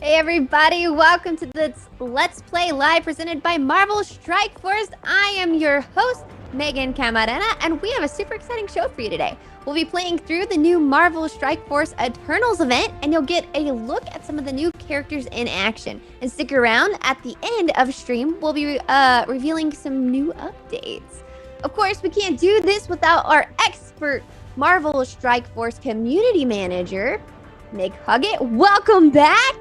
Hey everybody, welcome to this Let's Play Live presented by Marvel Strike Force. I am your host, Megan Camarena, and we have a super exciting show for you today. We'll be playing through the new Marvel Strike Force Eternals event, and you'll get a look at some of the new characters in action. And stick around, at the end of stream, we'll be revealing some new updates. Of course, we can't do this without our expert Marvel Strike Force community manager, Nick Huggett. Welcome back!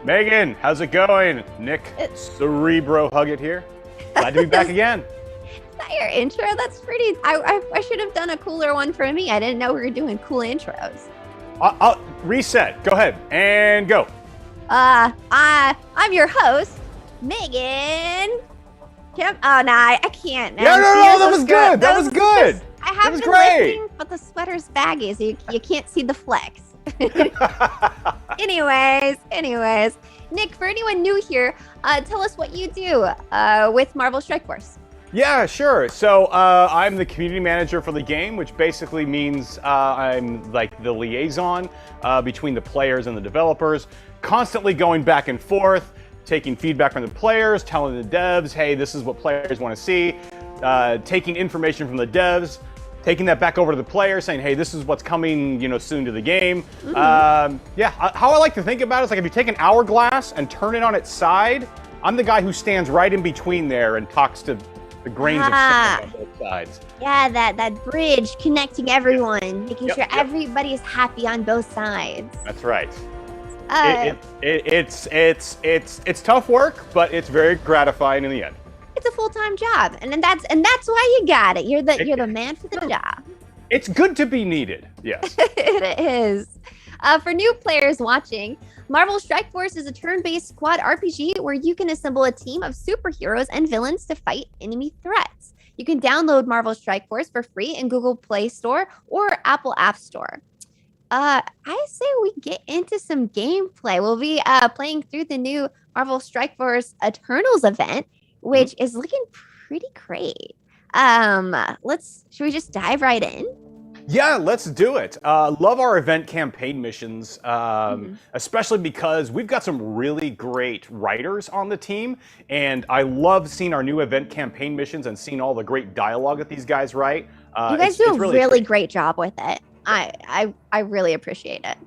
Megan, how's it going? Nick Cerebro Huggett here. Glad to be back again. Is that your intro? That's pretty... I should have done a cooler one for me. I didn't know we were doing cool intros. I'll reset. Go ahead and go. I'm your host, Megan. Oh, no, I can't. No, that was good. That was good. I have been listening, but the sweater's baggy, so you can't see the flex. Anyways, Nick, for anyone new here, tell us what you do with Marvel Strike Force. Yeah, sure. So I'm the community manager for the game, which basically means I'm like the liaison between the players and the developers, constantly going back and forth, taking feedback from the players, telling the devs, hey, this is what players want to see, taking information from the devs, taking that back over to the player, saying, hey, this is what's coming, soon to the game. How I like to think about it is like if you take an hourglass and turn it on its side, I'm the guy who stands right in between there and talks to the grains of sand on both sides. Yeah, that bridge connecting everyone, making sure everybody is happy on both sides. That's right. It's tough work, but it's very gratifying in the end. It's a full-time job, and that's why you got it. You're the man for the job. It's good to be needed. Yes. It is. For new players watching, Marvel Strike Force is a turn-based squad RPG where you can assemble a team of superheroes and villains to fight enemy threats. You can download Marvel Strike Force for free in Google Play Store or Apple App Store. I say we get into some gameplay. We'll be playing through the new Marvel Strike Force Eternals event, which is looking pretty great. Should we just dive right in? Yeah, let's do it. Love our event campaign missions, especially because we've got some really great writers on the team, and I love seeing our new event campaign missions and seeing all the great dialogue that these guys write. You guys do a really great job with it. I really appreciate it.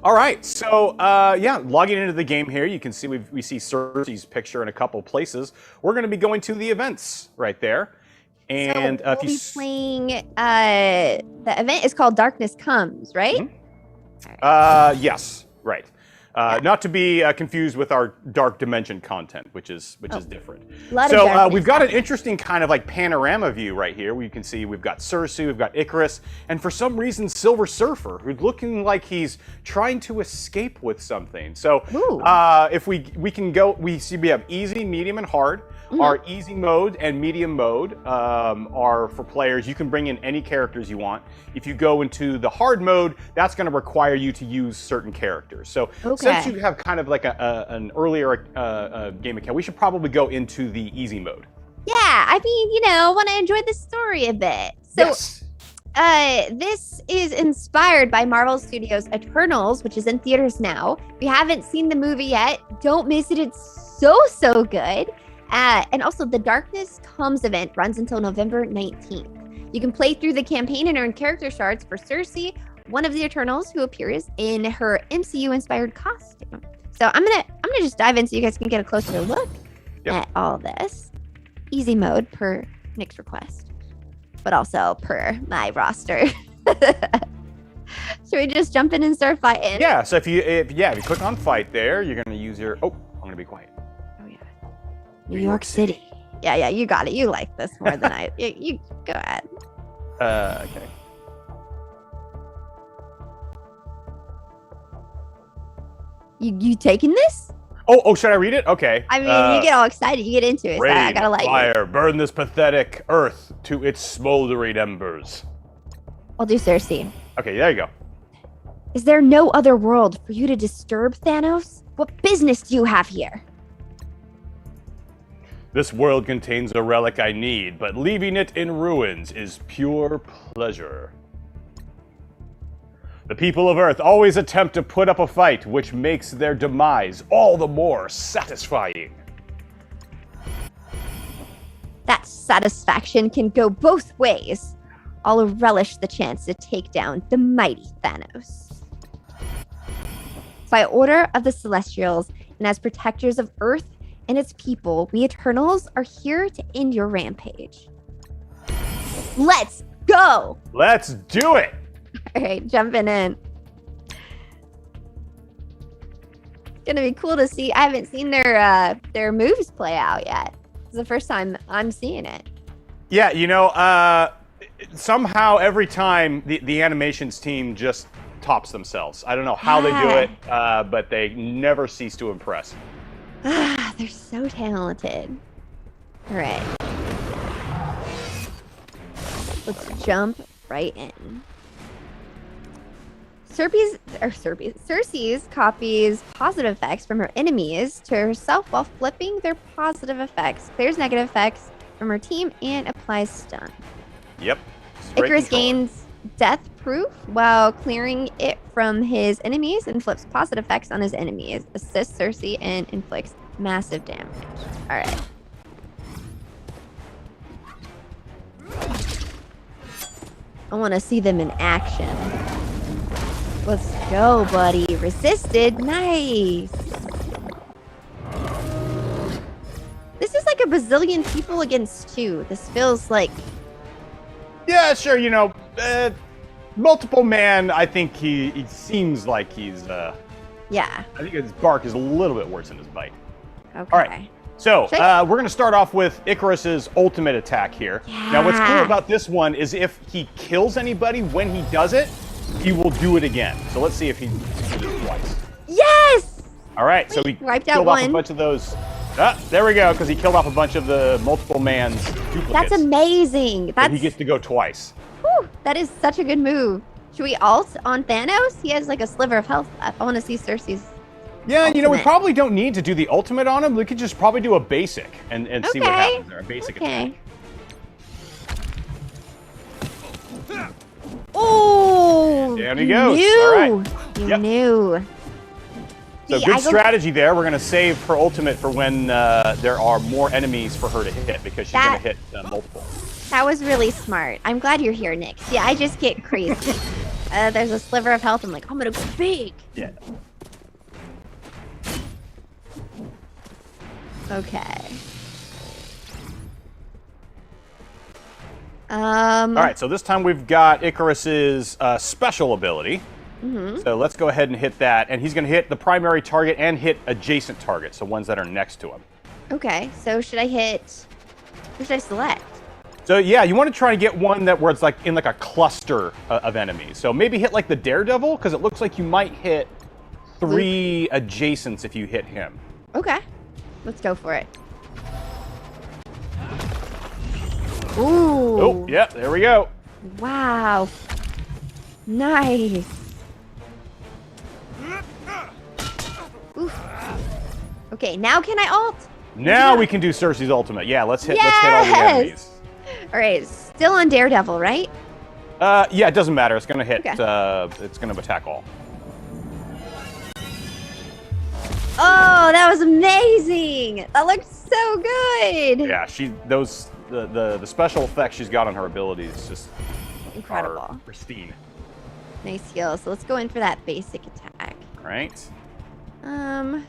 All right, so logging into the game here, you can see we see Sersi's picture in a couple places. We're going to be going to the events right there, and so we'll be playing. The event is called Darkness Comes, right? Mm-hmm. Yes, right. Not to be confused with our Dark Dimension content, which is different. So we've got an interesting kind of like panorama view right here where you can see we've got Sersi, we've got Icarus, and for some reason Silver Surfer, who's looking like he's trying to escape with something. So if we can go, we have easy, medium, and hard. Our easy mode and medium mode are for players. You can bring in any characters you want. If you go into the hard mode, that's going to require you to use certain characters. So since you have kind of like an earlier game account, we should probably go into the easy mode. Yeah, I mean, I want to enjoy the story a bit. So this is inspired by Marvel Studios' Eternals, which is in theaters now. If you haven't seen the movie yet, don't miss it. It's so good. And also, the Darkness Comes event runs until November 19th. You can play through the campaign and earn character shards for Sersi, one of the Eternals who appears in her MCU-inspired costume. So I'm gonna just dive in so you guys can get a closer look at all this. Easy mode per Nick's request, but also per my roster. Should we just jump in and start fighting? Yeah. So if you click on fight there, you're gonna use your. Oh, I'm gonna be quiet. New York City. Yeah, you got it. You like this more than I. You go ahead. Okay. You taking this? Oh, should I read it? Okay. I mean, you get all excited. You get into it. Rain, so I gotta let fire, burn this pathetic earth to its smoldering embers. I'll do Sersi. Okay, there you go. Is there no other world for you to disturb, Thanos? What business do you have here? This world contains a relic I need, but leaving it in ruins is pure pleasure. The people of Earth always attempt to put up a fight, which makes their demise all the more satisfying. That satisfaction can go both ways. I'll relish the chance to take down the mighty Thanos. By order of the Celestials, and as protectors of Earth and its people, we Eternals are here to end your rampage. Let's go! Let's do it! All right, jumping in. It's gonna be cool to see. I haven't seen their moves play out yet. It's the first time I'm seeing it. Yeah, you know, somehow every time the animations team just tops themselves. I don't know how they do it, but they never cease to impress. They're so talented. All right. Let's jump right in. Sersi's copies positive effects from her enemies to herself while flipping their positive effects, clears negative effects from her team, and applies stun. Yep. Icarus gains death proof while clearing it from his enemies and flips positive effects on his enemies, assists Sersi, and inflicts massive damage. All right. I want to see them in action. Let's go, buddy. Resisted. Nice. This is like a bazillion people against two. This feels like... Yeah, sure. You know, multiple man, I think he seems like he's... Yeah. I think his bark is a little bit worse than his bite. Okay. All right. So, we're going to start off with Icarus's ultimate attack here. Yeah. Now, what's cool about this one is if he kills anybody when he does it, he will do it again. So let's see if he does it twice. Yes! All right, so he wiped killed out off a bunch of those. There we go, because he killed off a bunch of the multiple man's duplicates. That's amazing. So he gets to go twice. Whew, that is such a good move. Should we ult on Thanos? He has like a sliver of health left. I want to see Sersi's. Yeah, ultimate. You know, we probably don't need to do the ultimate on him. We could just probably do a basic and see what happens there. A basic attack. Oh! There he goes. All right. You knew. So good strategy there. We're going to save her ultimate for when there are more enemies for her to hit, because she's going to hit multiple. That was really smart. I'm glad you're here, Nick. Yeah, I just get crazy. There's a sliver of health. I'm like, I'm going to go big. Yeah. Okay. All right, so this time we've got Icarus's special ability. Mm-hmm. So let's go ahead and hit that. And he's going to hit the primary target and hit adjacent targets, so ones that are next to him. Okay, so should I hit... Who should I select? So yeah, you want to try and get one where it's like in like a cluster of enemies. So maybe hit like the Daredevil, because it looks like you might hit 3 adjacents if you hit him. Okay, let's go for it. Ooh. Oh, yeah, there we go. Wow. Nice. Oof. Okay, now can I ult? Now we can do Sersi's ultimate. Yeah, let's hit all the enemies. All right, still on Daredevil, right? Yeah, it doesn't matter. It's gonna hit. Okay. It's gonna attack all. Oh, that was amazing! That looked so good. Yeah, the special effects she's got on her abilities just incredible, pristine. Nice heal. So let's go in for that basic attack. Right. I'm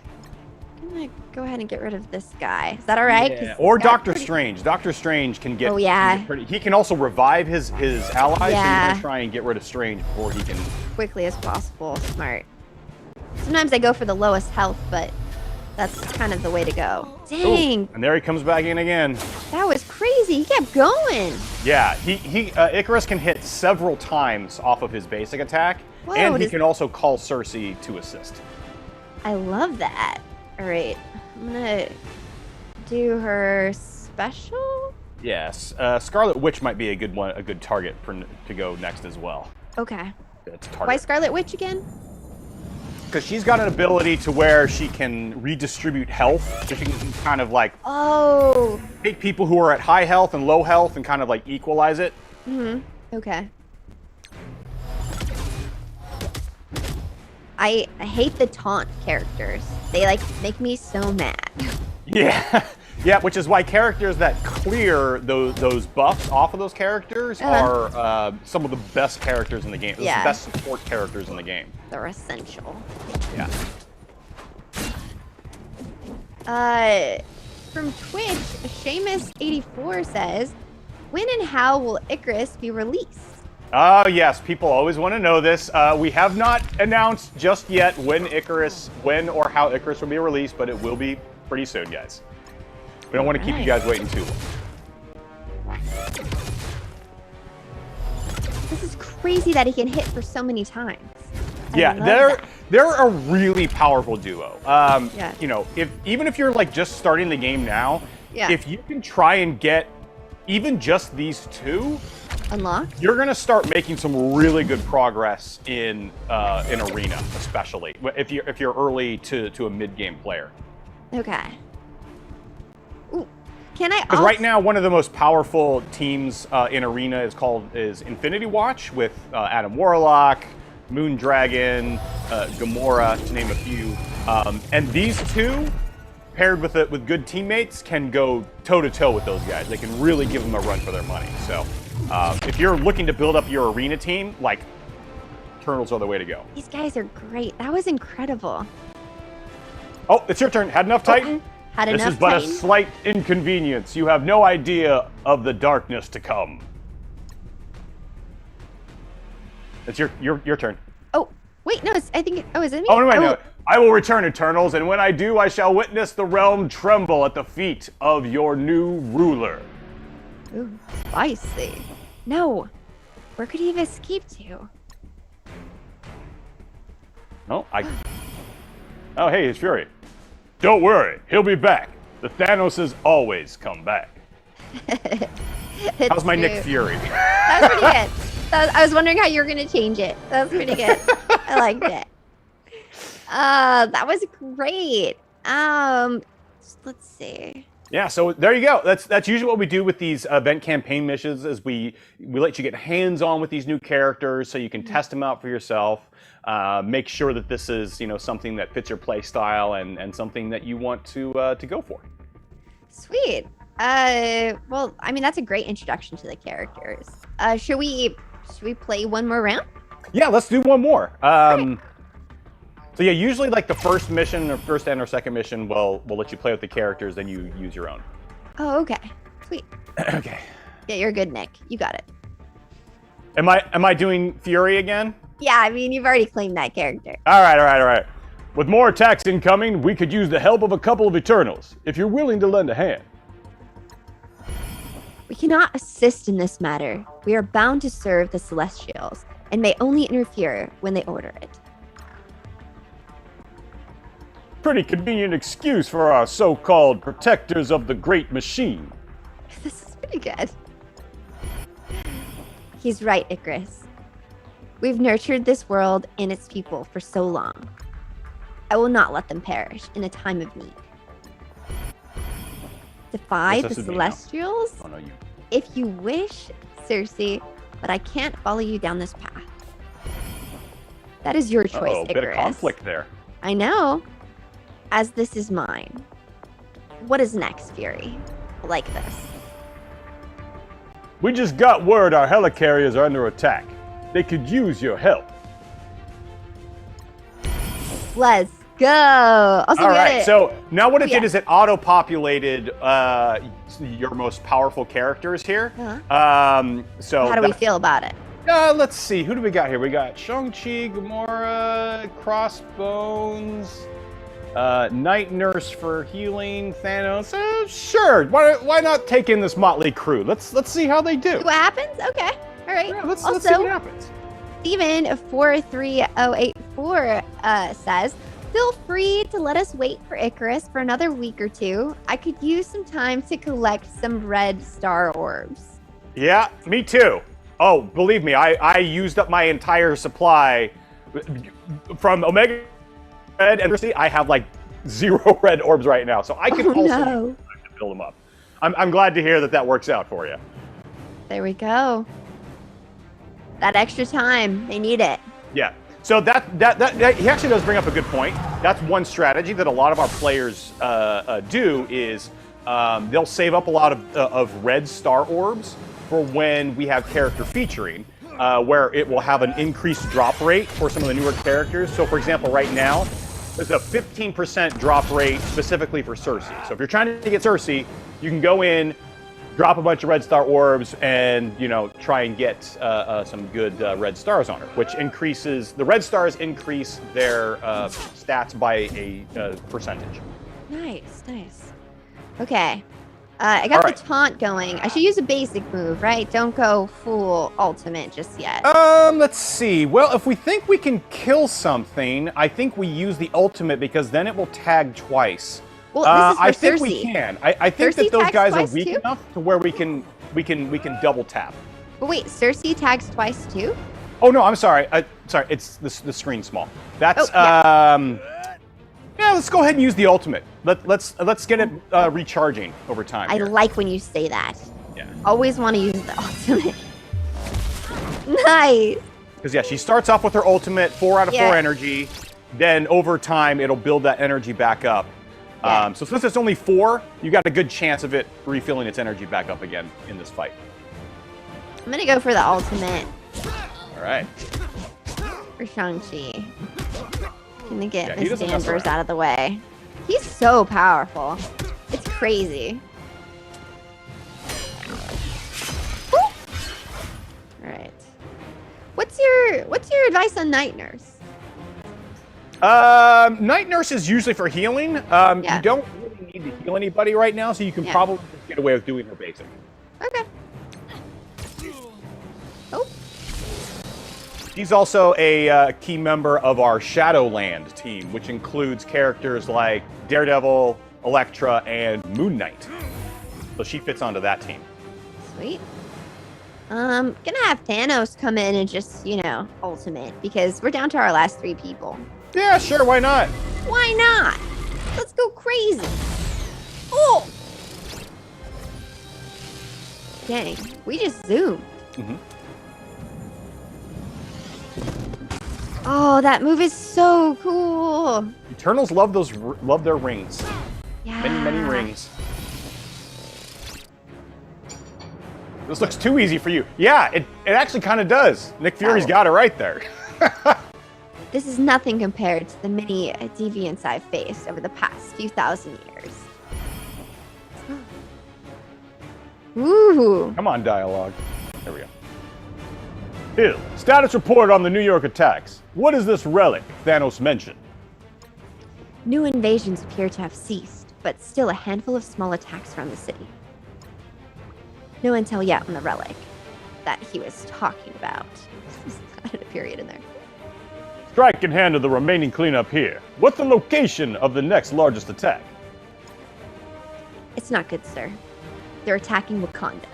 gonna go ahead and get rid of this guy. Is that all right? Yeah. Or Doctor Strange. Doctor Strange can get. Oh yeah. He can also revive his allies. Yeah. So you want to try and get rid of Strange before he can. Quickly as possible. Smart. Sometimes I go for the lowest health, but that's kind of the way to go. Dang. Ooh, and there he comes back in again. That was crazy. He kept going. Yeah, Icarus can hit several times off of his basic attack, Whoa, and he can also call Sersi to assist. I love that. All right, I'm gonna do her special. Yes, Scarlet Witch might be a good target to go next as well. Okay. Why Scarlet Witch again? Because she's got an ability to where she can redistribute health. So she can kind of like take people who are at high health and low health and kind of like equalize it. Mm-hmm. Okay. I hate the taunt characters. They like make me so mad. Yeah, yeah. Which is why characters that clear those buffs off of those characters are some of the best characters in the game. Those are the best support characters in the game. They're essential. Yeah. From Twitch, Seamus84 says, when and how will Icarus be released? Oh, yes. People always want to know this. We have not announced just yet when or how Icarus will be released, but it will be pretty soon, guys. We don't want to keep you guys waiting too long. This is crazy that he can hit for so many times. Yeah, they're a really powerful duo. You know, even if you're like just starting the game now, if you can try and get even just these two unlocked, you're gonna start making some really good progress in arena, especially if you're early to a mid game player. Okay. Ooh. Can I? Because right now, one of the most powerful teams in arena is Infinity Watch with Adam Warlock, Moondragon, Gamora, to name a few. And these two, paired with good teammates, can go toe-to-toe with those guys. They can really give them a run for their money. So if you're looking to build up your arena team, like, Turtles are the way to go. These guys are great. That was incredible. Oh, it's your turn. Had enough, Titan? Had enough, This is but Titan? a slight inconvenience. You have no idea of the darkness to come. It's your turn. Oh, wait, no, I think, is it me? Oh, no, no. I will return, Eternals, and when I do, I shall witness the realm tremble at the feet of your new ruler. Ooh, spicy. No. Where could he have escaped to? Oh, Oh, hey, it's Fury. Don't worry, he'll be back. The Thanoses always come back. How's my Nick Fury? That was pretty good. I was wondering how you were going to change it. That was pretty good. I liked it. That was great. Let's see. Yeah, so there you go. That's usually what we do with these event campaign missions is we let you get hands-on with these new characters so you can test them out for yourself. Make sure that this is something that fits your play style and something that you want to go for. Sweet. Well, I mean that's a great introduction to the characters. Should we play one more round? Yeah, let's do one more. So yeah, usually like the first mission or first and or second mission will let you play with the characters, then you use your own. Oh, okay. Sweet. Okay. Yeah, you're good, Nick. You got it. Am I doing Fury again? Yeah, I mean you've already claimed that character. All right. With more attacks incoming, we could use the help of a couple of Eternals, if you're willing to lend a hand. We cannot assist in this matter. We are bound to serve the Celestials, and may only interfere when they order it. Pretty convenient excuse for our so-called protectors of the great machine. This is pretty good. He's right, Icarus. We've nurtured this world and its people for so long. I will not let them perish in a time of need. Defy the Celestials? Oh, no, you. If you wish, Sersi, but I can't follow you down this path. That is your choice, Icarus. Bit of conflict there. I know. As this is mine. What is next, Fury? Like this. We just got word our helicarriers are under attack. They could use your help. Let's go. Also, all right, so now what it did is it auto-populated your most powerful characters here. So how do we feel about it? Let's see. Who do we got here? We got Shang-Chi, Gamora, Crossbones, Night Nurse for healing, Thanos. Sure. Why not take in this motley crew? Let's see how they do. See what happens? Okay. All right. Yeah, let's see what happens. Steven 43084 says, feel free to let us wait for Icarus for another week or two. I could use some time to collect some red star orbs. Yeah, me too. Oh, believe me, I used up my entire supply from Omega Red and Sersi. I have like 0 red orbs right now, so I can also use time to build them up. I'm glad to hear that works out for you. There we go. That extra time, they need it. Yeah. So that he actually does bring up a good point. That's one strategy that a lot of our players do is they'll save up a lot of red star orbs for when we have character featuring, where it will have an increased drop rate for some of the newer characters. So for example, right now, there's a 15% drop rate specifically for Sersi. So if you're trying to get Sersi, you can go in, drop a bunch of red star orbs, and try and get some good red stars on her, which increases the red stars increase their stats by a percentage. Nice. Okay, I got the taunt going. I should use a basic move, right? Don't go full ultimate just yet. Let's see. Well, if we think we can kill something, I think we use the ultimate because then it will tag twice. Well, this is for I think Sersi. we can. I think Sersi that those guys are weak too? enough to where we can double tap. But wait, Sersi tags twice too? Oh no, I'm sorry. Sorry, it's the screen's small. That's yeah. Let's go ahead and use the ultimate. Let's get it recharging over time. I like when you say that. Yeah. Always want to use the ultimate. Nice. Because yeah, she starts off with her ultimate, 4 out of 4 energy. Then over time, it'll build that energy back up. Yeah. So since it's only 4, you got a good chance of it refilling its energy back up again in this fight. I'm gonna go for the ultimate. All right. For Shang-Chi. Gonna get he Miss doesn't mess Danvers around. out of the way. He's so powerful. It's crazy. Woo! All right. What's your advice on Night Nurse? Night Nurse is usually for healing. Yeah. You don't really need to heal anybody right now, so you can probably just get away with doing her basic. Okay. Oh. She's also a key member of our Shadowland team, which includes characters like Daredevil, Elektra, and Moon Knight. So she fits onto that team. Sweet. Gonna have Thanos come in and just, ultimate, because we're down to our last 3 people. Yeah, sure, why not? Why not? Let's go crazy. Oh! Dang, we just zoomed. Mm-hmm. Oh, that move is so cool. Eternals love their rings. Yeah. Many rings. This looks too easy for you. Yeah, it actually kind of does. Nick Fury's got it right there. This is nothing compared to the many deviants I've faced over the past few thousand years. Ooh. Come on, dialogue. There we go. Hill, status report on the New York attacks. What is this relic Thanos mentioned? New invasions appear to have ceased, but still a handful of small attacks around the city. No intel yet on the relic that he was talking about. Added a period in there. Strike and handle the remaining cleanup here. What's the location of the next largest attack? It's not good, sir. They're attacking Wakanda.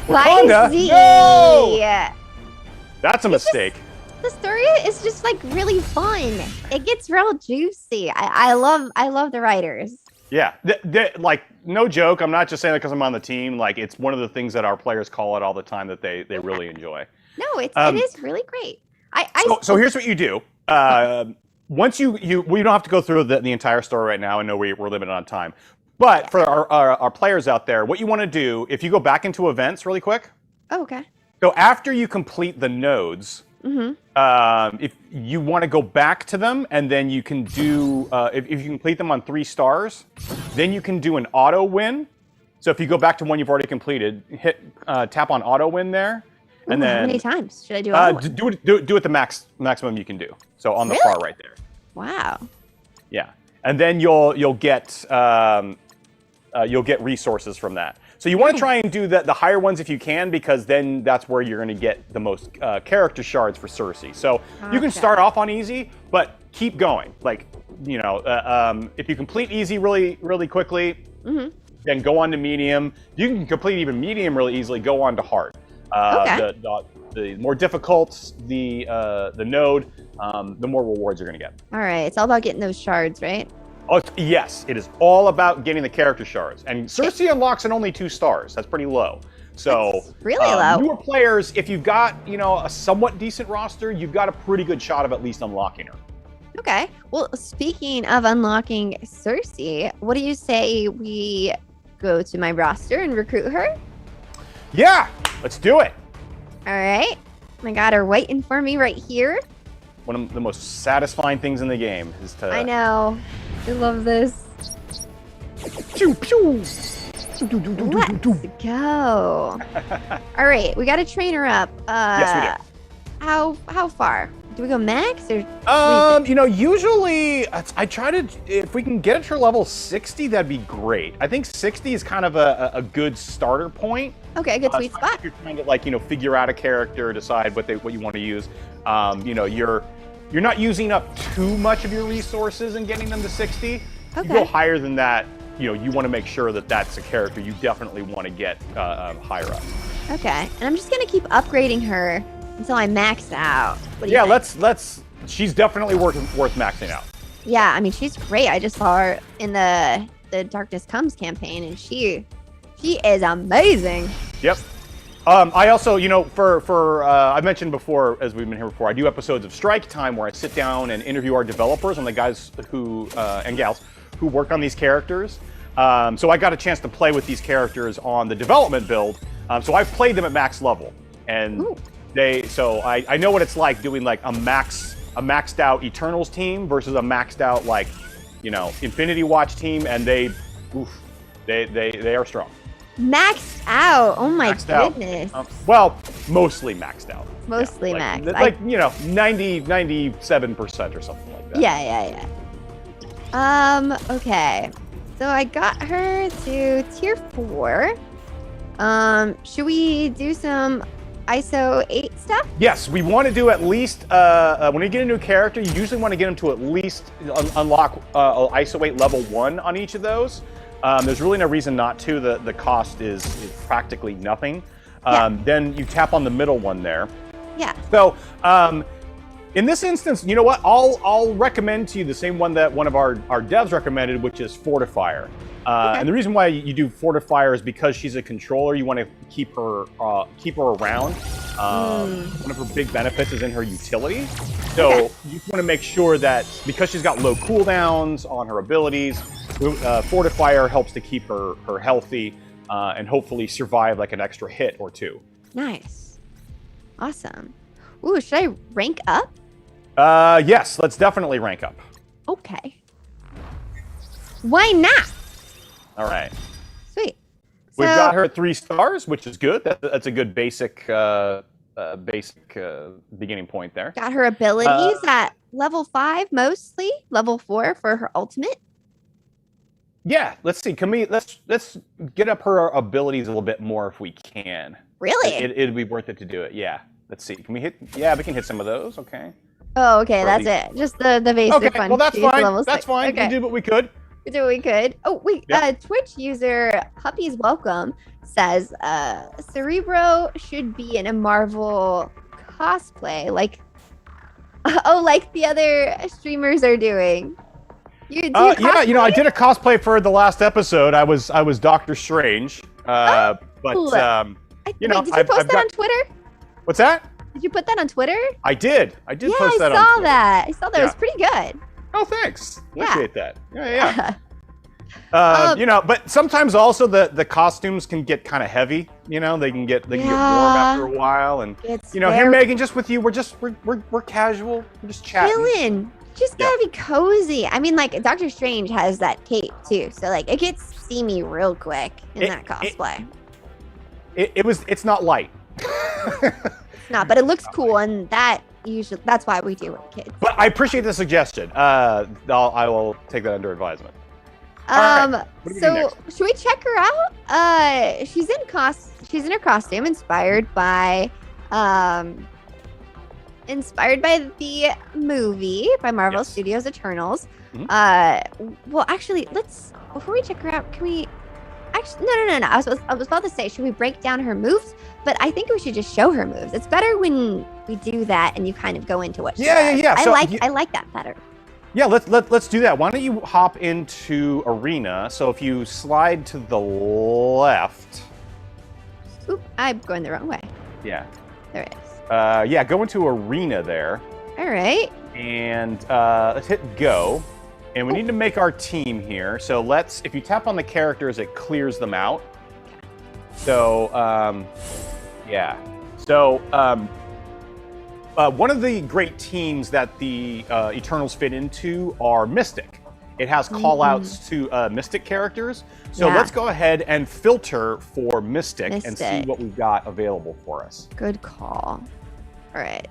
Wakanda? Spicy! No! That's a mistake. The story is just like really fun. It gets real juicy. I love the writers. Yeah, like no joke. I'm not just saying that because I'm on the team. Like it's one of the things that our players call it all the time that they really enjoy. No, it is really great. So here's what you do. Once we don't have to go through the entire story right now. I know we're limited on time. But for our players out there, what you want to do, if you go back into events really quick. Oh, okay. So after you complete the nodes, if you want to go back to them, and then you can do, if you complete them on 3 stars, then you can do an auto win. So if you go back to one you've already completed, tap on auto win there. And then how many times should I do auto win? Do it the maximum you can do. So on the far right there. Wow. Yeah. And then you'll get resources from that. So you want to try and do the higher ones if you can, because then that's where you're going to get the most character shards for Sersi. So you can start off on easy, but keep going. Like, if you complete easy really quickly, then go on to medium. You can complete even medium really easily. Go on to hard. The more difficult the node, the more rewards you're going to get. All right, it's all about getting those shards, right? Oh, yes, it is all about getting the character shards. And Sersi unlocks in only 2 stars. That's pretty low. So that's really low. Newer players, if you've got, a somewhat decent roster, you've got a pretty good shot of at least unlocking her. Okay. Well, speaking of unlocking Sersi, what do you say we go to my roster and recruit her? Yeah, let's do it. All right. I got her waiting for me right here. One of the most satisfying things in the game is to... I know. I love this. Pew, pew. Let's go. All right, we got to train her up. Yes, we do. How far? Do we go max or? Usually I try to, if we can get it to level 60, that'd be great. I think 60 is kind of a good starter point. Okay, good sweet spot. If you're trying to figure out a character, decide what you want to use. You're not using up too much of your resources and getting them to 60. Okay. You go higher than that. You want to make sure that that's a character you definitely want to get higher up. Okay, and I'm just gonna keep upgrading her until I max out. What do you think? let's. She's definitely worth maxing out. Yeah, I mean she's great. I just saw her in the Darkness Comes campaign, and she is amazing. Yep. I also, I mentioned before, as we've been here before, I do episodes of Strike Time where I sit down and interview our developers and the guys who and gals who work on these characters. So I got a chance to play with these characters on the development build. So I've played them at max level, and Ooh. I know what it's like doing like a maxed out Eternals team versus a maxed out Infinity Watch team, and they are strong. Maxed out. Oh my goodness. Well, mostly maxed out. Mostly maxed. 97% or something like that. Yeah. Okay. So I got her to tier 4. Should we do some ISO 8 stuff? Yes, we want to do at least, when you get a new character, you usually want to get them to at least unlock ISO 8 level 1 on each of those. There's really no reason not to. The cost is practically nothing. Then you tap on the middle one there. Yeah. So, in this instance, you know what? I'll recommend to you the same one that one of our devs recommended, which is Fortifier. Okay. And the reason why you do Fortifier is because she's a controller. You want to keep her around. One of her big benefits is in her utility. So you want to make sure that because she's got low cooldowns on her abilities, Fortifier helps to keep her healthy and hopefully survive like an extra hit or two. Nice. Awesome. Ooh, should I rank up? Yes, let's definitely rank up. Okay. Why not? All right. Sweet. We've got her at 3 stars, which is good. That's a good basic beginning point there. Got her abilities at level 5 mostly, level 4 for her ultimate. Yeah, let's see. Let's get up her abilities a little bit more if we can. Really? It'd be worth it to do it. Yeah. Let's see. Can we hit? Yeah, we can hit some of those. Okay. Oh, okay. That's it. Just the basic okay, one. Well, that's fine. Level That's 6. fine. Okay. We did what we could. We did what we could. Oh, wait. Yep. Twitch user Puppy's Welcome says Cerebro should be in a Marvel cosplay, like the other streamers are doing. You do cosplay? Yeah, I did a cosplay for the last episode. I was Doctor Strange. But wait, did you post that on Twitter? What's that? Did you put that on Twitter? I did. I did post that on I saw Twitter. that. I saw that. It was pretty good. Oh, thanks. Yeah. Appreciate that. Yeah. But sometimes also the costumes can get kind of heavy. They can get warm after a while. And here, Megan, just with you, we're casual. We're just chatting. Chilling. Just gotta be cozy. I mean, like Doctor Strange has that cape too, so like it gets steamy real quick in that cosplay. It's not light. It's not, but it looks cool, and that's why we do it with kids. But I appreciate the suggestion. I will take that under advisement. So should we check her out? She's in her costume inspired by the movie by Marvel Studios Eternals. Mm-hmm. Well, actually, before we check her out, can we actually no. I was about to say, should we break down her moves? But I think we should just show her moves. It's better when we do that and you kind of go into what she does. Yeah. I like that better. Yeah, let's do that. Why don't you hop into Arena? So if you slide to the left, Oop, I'm going the wrong way. Yeah. There it is. Yeah, go into arena there. All right. And let's hit go. And we need to make our team here. So if you tap on the characters, it clears them out. So, yeah. So, one of the great teams that the Eternals fit into are Mystic. It has callouts to Mystic characters. So let's go ahead and filter for Mystic and see what we've got available for us. Good call. All right.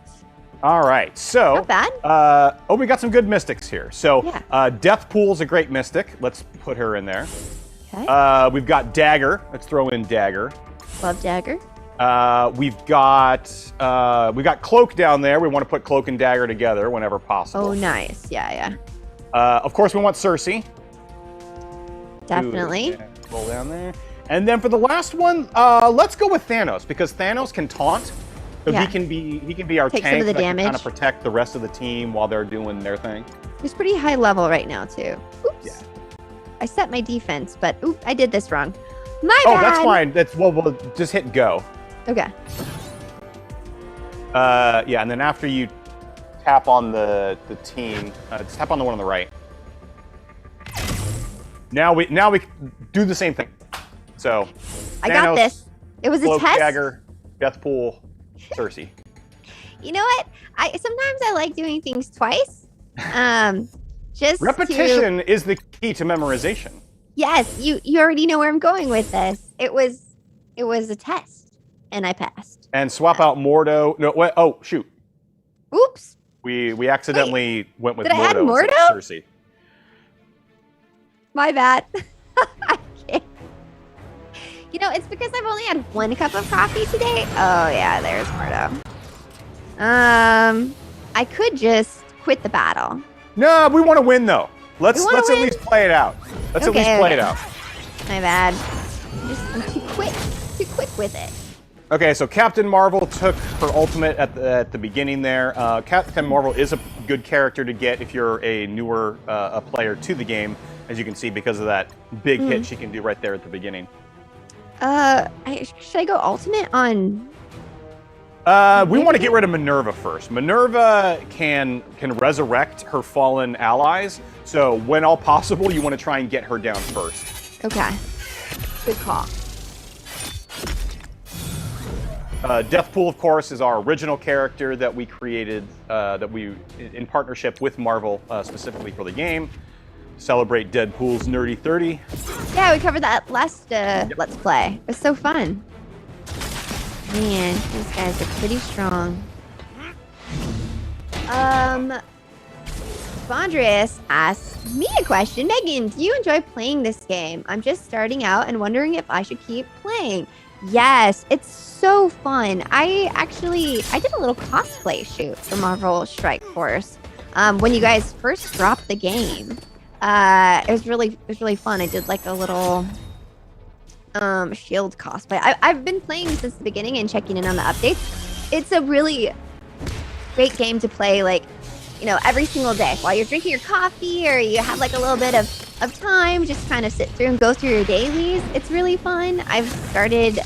All right. So, not bad. We got some good Mystics here. So, Deathpool's a great Mystic. Let's put her in there. Okay. We've got Dagger. Let's throw in Dagger. Love Dagger. We've got Cloak down there. We want to put Cloak and Dagger together whenever possible. Oh, nice. Yeah. Of course, we want Sersi. Definitely. Roll down there. And then for the last one, let's go with Thanos, because Thanos can taunt. So he can be our tank tank some of the that damage. Can kind of protect the rest of the team while they're doing their thing. He's pretty high level right now too. Oops. Yeah. I set my defense, but I did this wrong. My bad. That's fine. We'll just hit go. Okay. Yeah, and then after you tap on the team, just tap on the one on the right. Now we do the same thing. So I got this. It was Cloak, a test. Dagger, Deathpool, Sersi. You know what? Sometimes I like doing things twice. Just repetition is the key to memorization. Yes, you already know where I'm going with this. It was a test, and I passed. And swap out Mordo. No, wait, oh shoot. Oops. We accidentally went with Did I add Mordo instead of Sersi. My bad. I can't. You know, it's because I've only had 1 cup of coffee today. Oh yeah, there's Mordo. I could just quit the battle. No, we want to win though. Let's at least play it out. Let's at least play it out. My bad. I'm too quick with it. Okay, so Captain Marvel took her ultimate at the beginning there. Captain Marvel is a good character to get if you're a newer player to the game, as you can see, because of that big hit she can do right there at the beginning. Should I go ultimate on? We want to get rid of Minerva first. Minerva can resurrect her fallen allies, so when all possible, you want to try and get her down first. Okay. Good call. Deathpool, of course, is our original character that we created, in partnership with Marvel, specifically for the game. Celebrate Deadpool's Nerdy 30. Yeah, we covered that last Let's Play. It was so fun. Man, these guys are pretty strong. Vondrius asks me a question. Megan, do you enjoy playing this game? I'm just starting out and wondering if I should keep playing. Yes, it's so fun. I did a little cosplay shoot for Marvel Strike Force when you guys first dropped the game. It was really fun. I did like a little Shield cosplay. I've been playing since the beginning and checking in on the updates. It's a really great game to play, like, you know, every single day while you're drinking your coffee or you have like a little bit of time, just kind of sit through and go through your dailies. It's really fun. I've started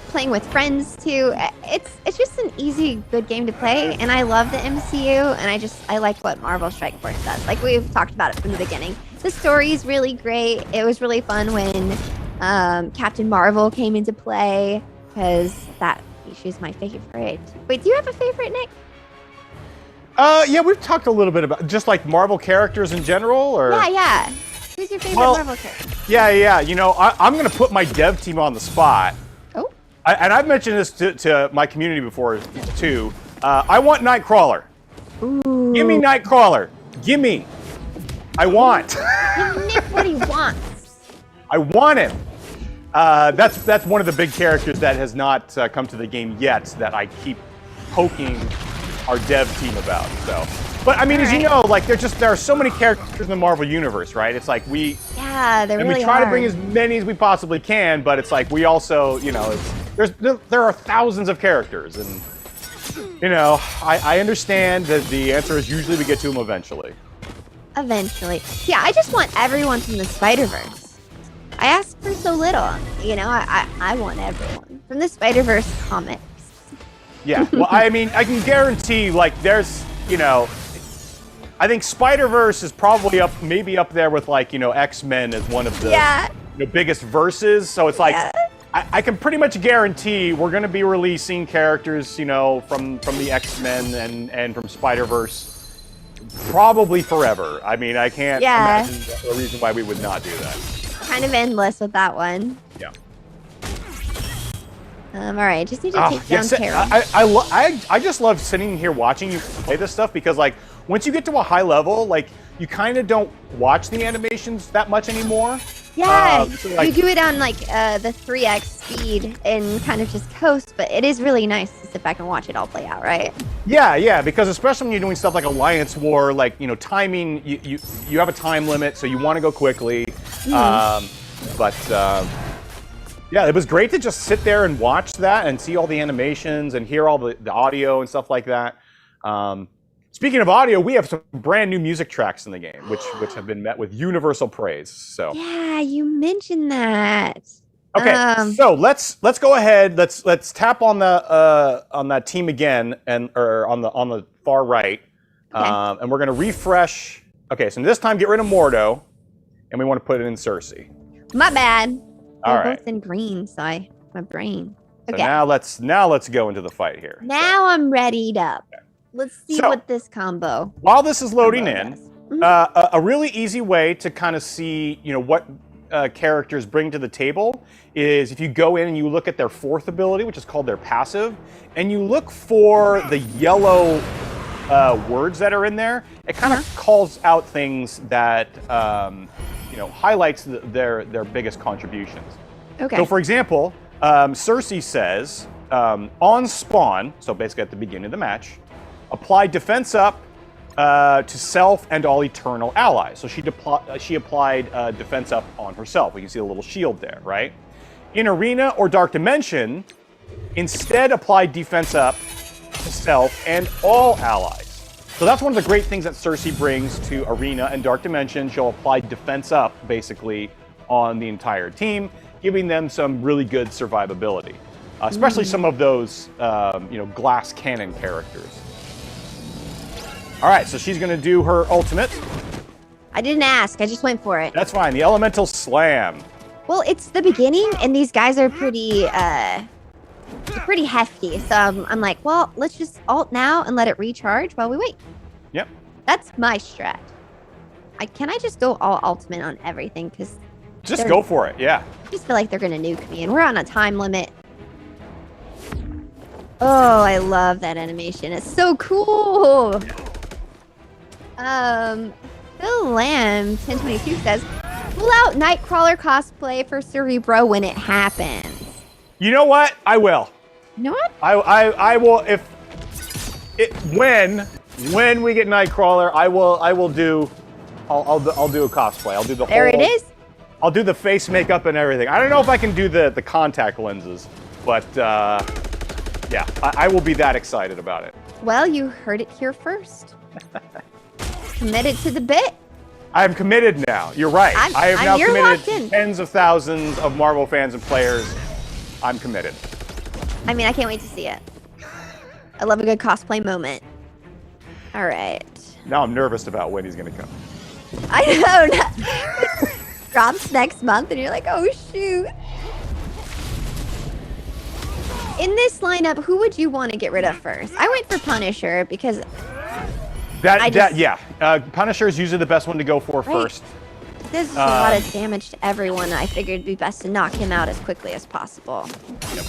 playing with friends too. It's just an easy, good game to play, and I love the MCU, and I like what Marvel Strike Force does. Like, we've talked about it from the beginning. The story is really great. It was really fun when Captain Marvel came into play, because she's my favorite. Wait, do you have a favorite, Nick? Yeah, we've talked a little bit about just like Marvel characters in general, or yeah. Who's your favorite Marvel character? Yeah. You know, I'm gonna put my dev team on the spot. Oh. And I've mentioned this to my community before too. I want Nightcrawler. Ooh. Give me Nightcrawler. Give me. I want. Give Nick what he wants. I want him. That's one of the big characters that has not come to the game yet that I keep poking our dev team about. So, but I mean, as you know, like there are so many characters in the Marvel universe, right? It's like we try to bring as many as we possibly can, but it's like we also, you know, there are thousands of characters, and you know, I understand that the answer is usually we get to them eventually. Eventually, yeah. I just want everyone from the Spider-Verse. I asked for so little. You know, I want everyone from the Spider-Verse comics. Yeah, well, I mean, I can guarantee, like, there's, you know, I think Spider-Verse is probably maybe up there with, like, you know, X-Men as one of the biggest verses. So it's like, I can pretty much guarantee we're going to be releasing characters, you know, from the X-Men and from Spider-Verse probably forever. I mean, I can't imagine a reason why we would not do that. Kind of endless with that one. Yeah. All right, just need to take down Carol. I just love sitting here watching you play this stuff because, like, once you get to a high level, like, you kind of don't watch the animations that much anymore. Yeah, so, like, you do it on, like, the 3x speed and kind of just coast, but it is really nice to sit back and watch it all play out, right? Yeah, because especially when you're doing stuff like Alliance War, like, you know, timing, you have a time limit, so you want to go quickly. Yeah, it was great to just sit there and watch that and see all the animations and hear all the audio and stuff like that. Speaking of audio, we have some brand new music tracks in the game, which have been met with universal praise. So yeah, you mentioned that. Okay, so let's go ahead. Let's tap on that team again, or on the far right, and we're gonna refresh. Okay, so this time get rid of Mordo, and we want to put it in Sersi. My bad. All They're right. both in green, so my brain. So Okay. now let's go into the fight here. Now I'm readied up. Okay. Let's see So, what this combo. While this is loading in, does. a really easy way to kind of see, you know, what characters bring to the table is if you go in and you look at their fourth ability, which is called their passive, and you look for the yellow words that are in there. It kind of calls out things that you know, highlights their biggest contributions. Okay. So, for example, Sersi says on spawn, so basically at the beginning of the match, apply defense up to self and all eternal allies. So she applied defense up on herself. We can see a little shield there, right? In Arena or Dark Dimension, instead apply defense up to self and all allies. So that's one of the great things that Sersi brings to Arena and Dark Dimension. She'll apply defense up, basically, on the entire team, giving them some really good survivability. Especially some of those, you know, glass cannon characters. All right, so she's going to do her ultimate. I didn't ask. I just went for it. That's fine. The Elemental Slam. Well, it's the beginning, and these guys are pretty hefty. So I'm like, well, let's just ult now and let it recharge while we wait. Yep. That's my strat. Can I just go all ultimate on everything? Because just go for it. Yeah. I just feel like they're gonna nuke me, and we're on a time limit. Oh, I love that animation. It's so cool. Phil Lamb 1022 says, pull out Nightcrawler cosplay for Cerebro when it happens. You know what? I will. You know what? I will when we get Nightcrawler, I'll do a cosplay. I'll do the There whole, it is. I'll do the face makeup and everything. I don't know if I can do the contact lenses, but yeah, I will be that excited about it. Well, you heard it here first. Committed to the bit. I am committed now. You're right. I have now committed in. Tens of thousands of Marvel fans and players. I'm committed. I mean, I can't wait to see it. I love a good cosplay moment. All right. Now I'm nervous about when he's going to come. I know. Drops next month, and you're like, oh, shoot. In this lineup, who would you want to get rid of first? I went for Punisher because... Punisher is usually the best one to go for first. There's a lot of damage to everyone. I figured it'd be best to knock him out as quickly as possible. Yep.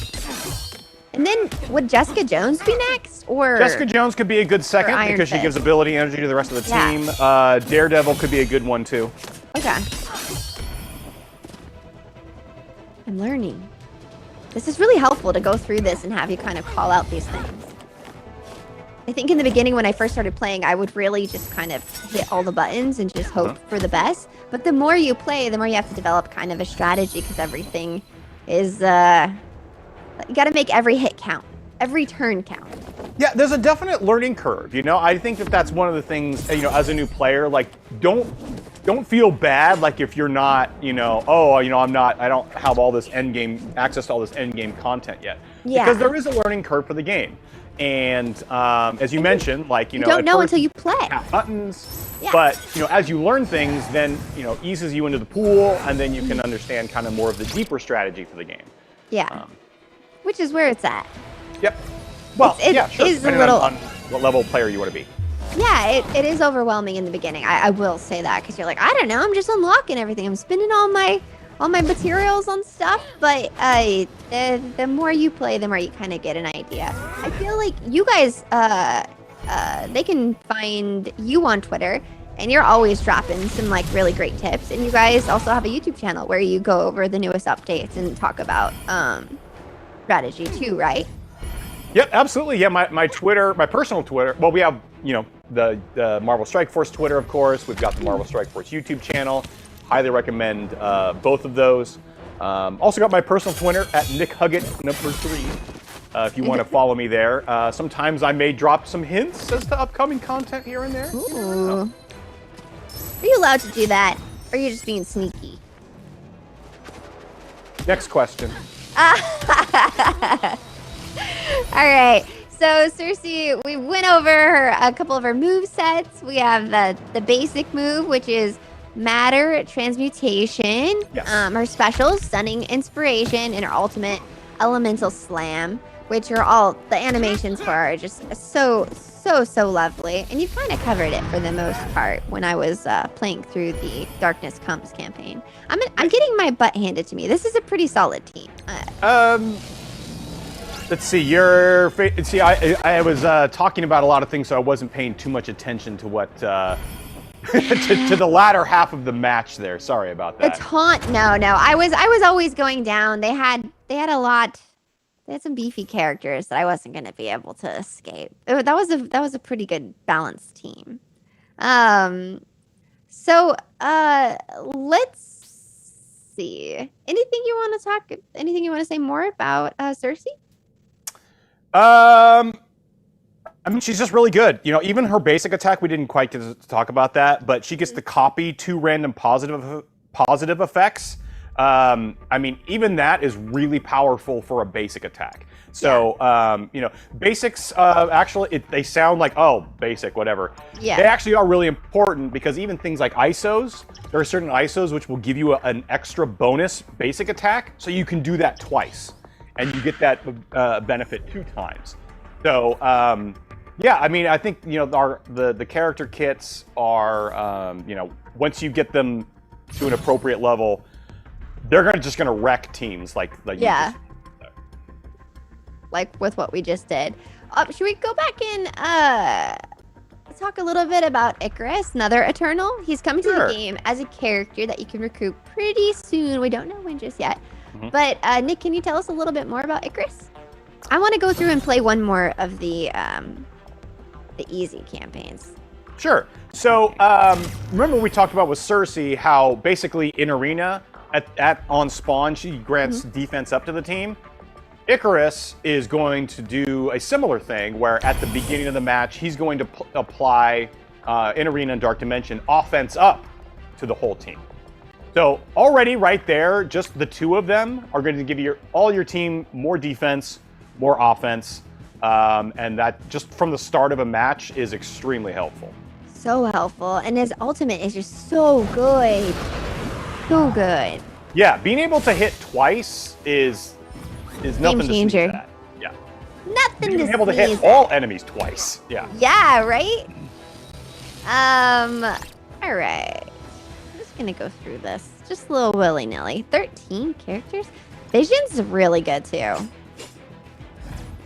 And then, would Jessica Jones be next? Or Jessica Jones could be a good second because she gives ability energy to the rest of the team. Daredevil could be a good one too. Okay. I'm learning. This is really helpful to go through this and have you kind of call out these things. I think in the beginning when I first started playing, I would really just kind of hit all the buttons and just hope for the best. But the more you play, the more you have to develop kind of a strategy because everything is, you got to make every hit count, every turn count. Yeah, there's a definite learning curve, you know? I think that that's one of the things, you know, as a new player, like, don't don't feel bad like if you're not, I don't have all this access to all this end game content yet. Yeah. Because there is a learning curve for the game. And as you mentioned, like, you don't know until you play. Tap buttons. Yeah. But, as you learn things, then, eases you into the pool, and then you can understand kind of more of the deeper strategy for the game. Yeah. Which is where it's at. Yep. Well, sure. Is a little on what level of player you want to be. Yeah, it is overwhelming in the beginning. I will say that, because you're like, I don't know, I'm just unlocking everything. I'm spending all my materials on stuff. But the more you play, the more you kind of get an idea. I feel like you guys, they can find you on Twitter, and you're always dropping some like really great tips. And you guys also have a YouTube channel where you go over the newest updates and talk about strategy too, right? Yep, absolutely. Yeah, my Twitter, my personal Twitter. Well, we have the Marvel Strike Force Twitter, of course. We've got the Marvel Strike Force YouTube channel. Highly recommend both of those. Also got my personal Twitter at NickHuggett3. If you want to follow me there. Sometimes I may drop some hints as to upcoming content here and there. Ooh. Are you allowed to do that, or are you just being sneaky? Next question. All right. So, Sersi, we went over a couple of her move sets. We have the basic move, which is Matter Transmutation. Yes. Her specials, Stunning Inspiration, and her ultimate, Elemental Slam, which are all, the animations for are just so lovely. And you've kind of covered it for the most part when I was playing through the Darkness Comes campaign. I'm getting my butt handed to me. This is a pretty solid team. Let's see. I was talking about a lot of things, so I wasn't paying too much attention to what to the latter half of the match there. Sorry about that. The taunt? No. I was always going down. They had a lot. They had some beefy characters that I wasn't going to be able to escape. That was a pretty good balanced team. So let's see. Anything you want to say more about Sersi? I mean, she's just really good. Even her basic attack, we didn't quite get to talk about that, but she gets to copy 2 random positive effects. I mean, even that is really powerful for a basic attack. So, basics, actually, they sound like, oh, basic, whatever. Yeah. They actually are really important, because even things like ISOs, there are certain ISOs which will give you an extra bonus basic attack, so you can do that twice. And you get that benefit 2 times. So, yeah, I mean, I think, the character kits are, once you get them to an appropriate level, they're just gonna wreck teams like yeah. Like with what we just did. Should we go back and talk a little bit about Icarus, another Eternal? He's coming to the game as a character that you can recruit pretty soon. We don't know when just yet. Mm-hmm. But Nick, can you tell us a little bit more about Icarus? I want to go through and play one more of the easy campaigns. Sure. So remember we talked about with Sersi how basically in arena on spawn she grants defense up to the team. Icarus is going to do a similar thing where at the beginning of the match he's going to apply in arena and Dark Dimension offense up to the whole team. So already right there, just the 2 of them are going to give all your team more defense, more offense, and that just from the start of a match is extremely helpful. So helpful, and his ultimate is just so good. So good. Yeah, being able to hit twice is nothing to sneeze at. Yeah. Nothing to being able to hit all enemies twice. Yeah. Yeah, right? All right. I'm just going to go through this. Just a little willy-nilly. 13 characters? Vision's really good, too.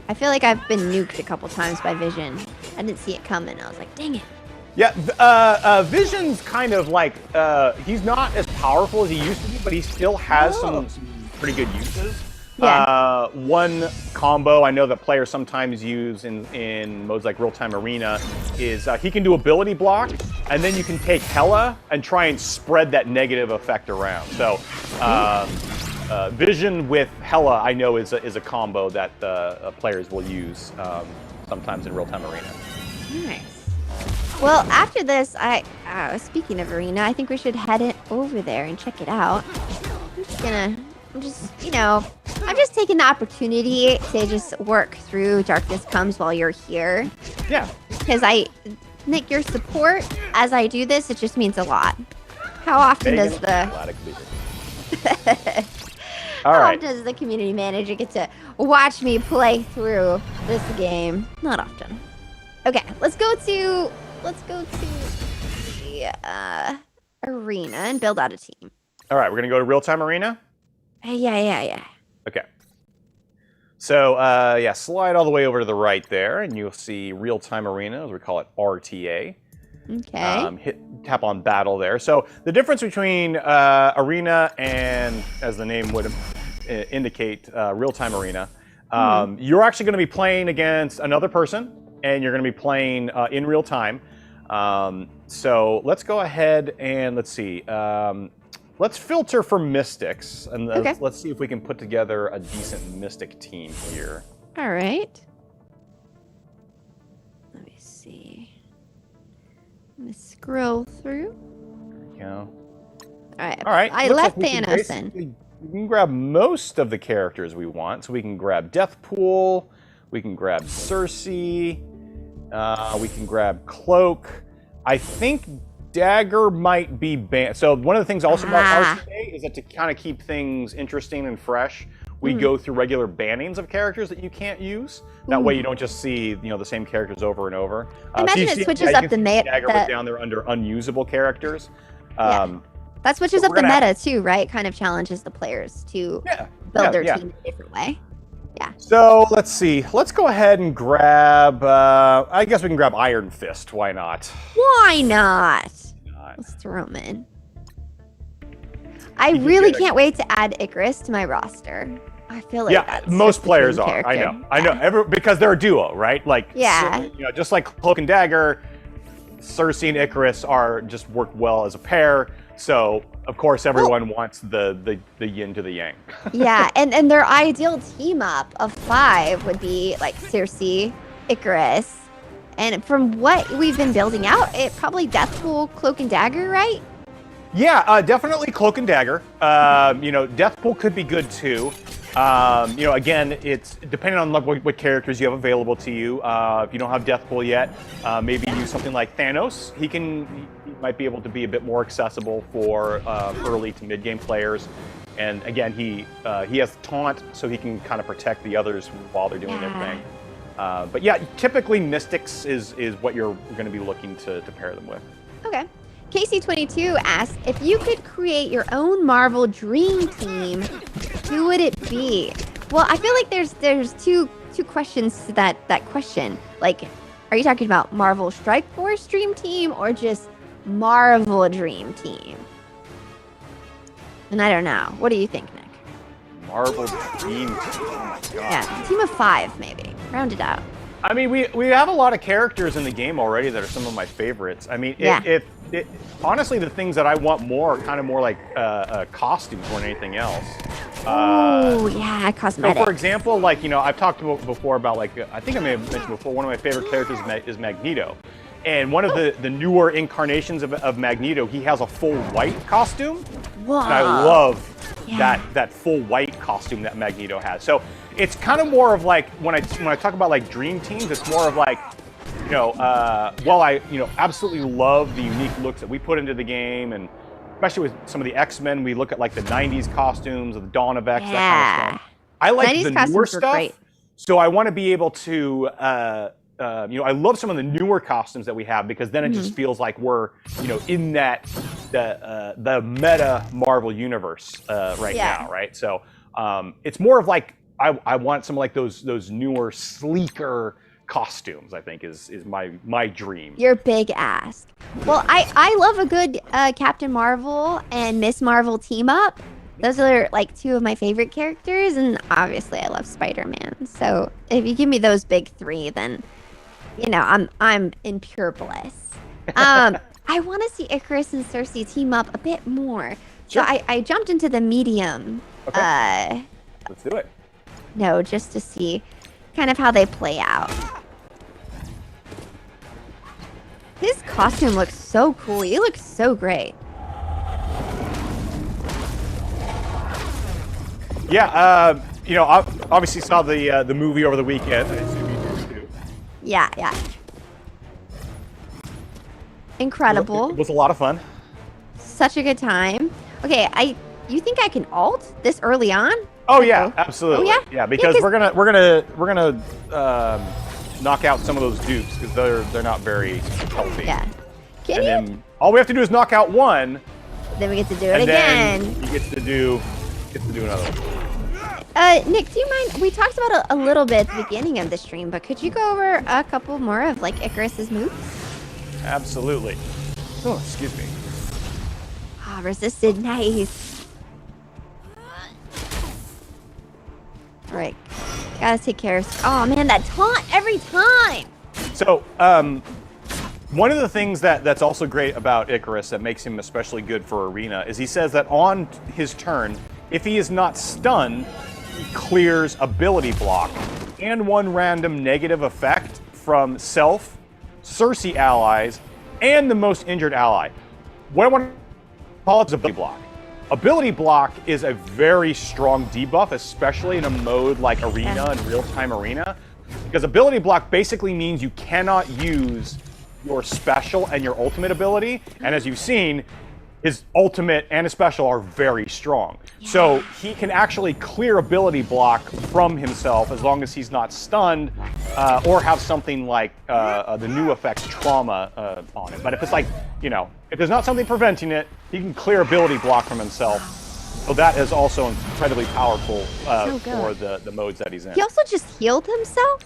I feel like I've been nuked a couple times by Vision. I didn't see it coming. I was like, dang it. Yeah, Vision's kind of like, he's not as powerful as he used to be, but he still has some pretty good uses. Yeah. One combo I know that players sometimes use in modes like Real-Time Arena is he can do ability block, and then you can take Hela and try and spread that negative effect around. So Vision with Hela I know is a combo that players will use sometimes in Real-Time Arena. Nice. Well, after this, speaking of arena, I think we should head it over there and check it out. I'm just taking the opportunity to just work through Darkness Comes while you're here. Yeah. Because Nick, your support as I do this, it just means a lot. How often does the community manager get to watch me play through this game? Not often. Okay, let's go to the arena and build out a team. All right, we're gonna go to real-time arena. Yeah. Okay. So slide all the way over to the right there, and you'll see real-time arena, as we call it, RTA. Okay. Tap on battle there. So the difference between arena and, as the name would indicate, real-time arena, you're actually going to be playing against another person, and you're going to be playing in real time. So let's go ahead and let's see. Let's filter for mystics, and let's see if we can put together a decent mystic team here. All right. Let me see. Let me scroll through. Yeah. All right. I left Thanos in. We can grab most of the characters we want. So we can grab Deathpool, we can grab Sersi, we can grab Cloak. I think Dagger might be banned. So one of the things also about RTA is that to kind of keep things interesting and fresh, we go through regular bannings of characters that you can't use. That way you don't just see the same characters over and over. Imagine it switches up the meta. Dagger was down there under unusable characters. That switches up the meta too, right? Kind of challenges the players to build their team in a different way. Yeah. So let's see. Let's go ahead and grab. I guess we can grab Iron Fist. Why not? Why not? Let's throw him in. I really can't wait to add Icarus to my roster. I feel like that's most players are. I know. Because they're a duo, right? Like just like Cloak and Dagger, Sersi and Icarus just work well as a pair. So of course everyone wants the yin to the yang. Yeah, and their ideal team up of 5 would be like Sersi, Icarus, and from what we've been building out, it probably Deathpool, Cloak and Dagger, right? Yeah, definitely Cloak and Dagger. Deathpool could be good too. Again, it's depending on what characters you have available to you. If you don't have Deathpool yet, maybe use something like Thanos. He might be able to be a bit more accessible for early to mid-game players. And again, he has Taunt, so he can kind of protect the others while they're doing their thing. But yeah, typically Mystics is what you're going to be looking to pair them with. Okay. Casey22 asks, if you could create your own Marvel Dream Team, who would it be? Well, I feel like there's two questions to that question. Like, are you talking about Marvel Strike Force Dream Team or just Marvel Dream Team? And I don't know. What do you think, Nick? Marvel Dream Team. Oh my God. Yeah, team of 5 maybe. Round it out. I mean, we have a lot of characters in the game already that are some of my favorites. I mean, honestly, the things that I want more are kind of more like costumes more than anything else. Cosmetics. So for example, like, I've talked before about, like, I think I may have mentioned before, one of my favorite characters is Magneto. And one of the newer incarnations of Magneto, he has a full white costume. Whoa. And I love that full white costume that Magneto has. So it's kind of more of like, when I talk about like dream teams, it's more of like, while I absolutely love the unique looks that we put into the game, and especially with some of the X-Men, we look at like the 90s costumes of the Dawn of X, that kind of stuff. I like the newer stuff. Great. So I want to be able to I love some of the newer costumes that we have, because then it just feels like we're, in that the meta Marvel universe right now, right? So it's more of like I want some like those newer, sleeker costumes. I think is my dream. Your big ask. Well, I love a good Captain Marvel and Miss Marvel team up. Those are like 2 of my favorite characters, and obviously I love Spider-Man. So if you give me those big 3, then I'm in pure bliss. I want to see Icarus and Sersi team up a bit more. Sure. So I jumped into the medium. Okay. Let's do it. No, just to see kind of how they play out. His costume looks so cool. He looks so great. Yeah, you know, I obviously saw the movie over the weekend. I assume you did too. Yeah. Incredible. It was a lot of fun. Such a good time. Okay, you think I can ult this early on? Oh yeah, absolutely. Oh, yeah? Yeah, because we're gonna knock out some of those dupes because they're not very healthy. Yeah. Then all we have to do is knock out one. Then we get to do it again. Then he gets to do another one. Nick, do you mind? We talked about it a little bit at the beginning of the stream, but could you go over a couple more of like Icarus's moves? Absolutely. Oh, excuse me. Ah, resisted, nice. All right, gotta take care of. Oh man, that taunt every time. So, one of the things that's also great about Icarus that makes him especially good for Arena is he says that on his turn, if he is not stunned, he clears ability block and one random negative effect from self, Sersi allies, and the most injured ally. What I want to call it is ability block. Ability block is a very strong debuff, especially in a mode like Arena and real-time Arena, because ability block basically means you cannot use your special and your ultimate ability, and as you've seen, his ultimate and his special are very strong. Yeah. So he can actually clear ability block from himself as long as he's not stunned or have something like the new effects trauma on it. But if it's like, you know, if there's not something preventing it, he can clear ability block from himself. So that is also incredibly powerful for the modes that he's in. He also just healed himself?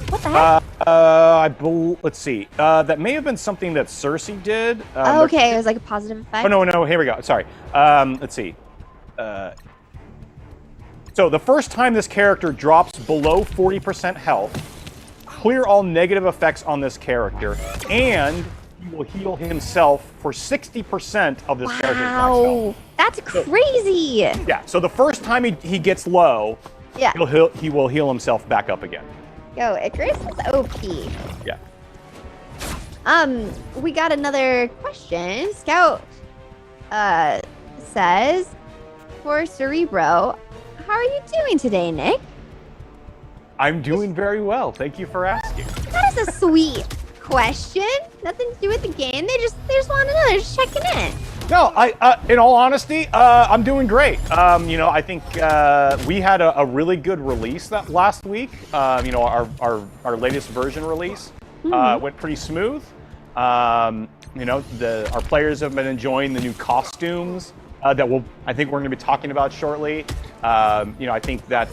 What the heck? Let's see. That may have been something that Sersi did. Okay, it was like a positive effect. Oh no, here we go. Sorry. Let's see. So the first time this character drops below 40% health, clear all negative effects on this character, and he will heal himself for 60% of this character's max health. That's crazy. Yeah. So the first time he gets low, he will heal himself back up again. Yo, Icarus is OP. Yeah. We got another question. Scout says, for Cerebro, how are you doing today, Nick? I'm doing very well. Thank you for asking. That is a sweet question. Nothing to do with the game. They just want to know. They're just checking in. No, in all honesty, I'm doing great. You know, I think we had a really good release that last week. You know, our latest version release went pretty smooth. You know, our players have been enjoying the new costumes that I think we're going to be talking about shortly. You know, I think that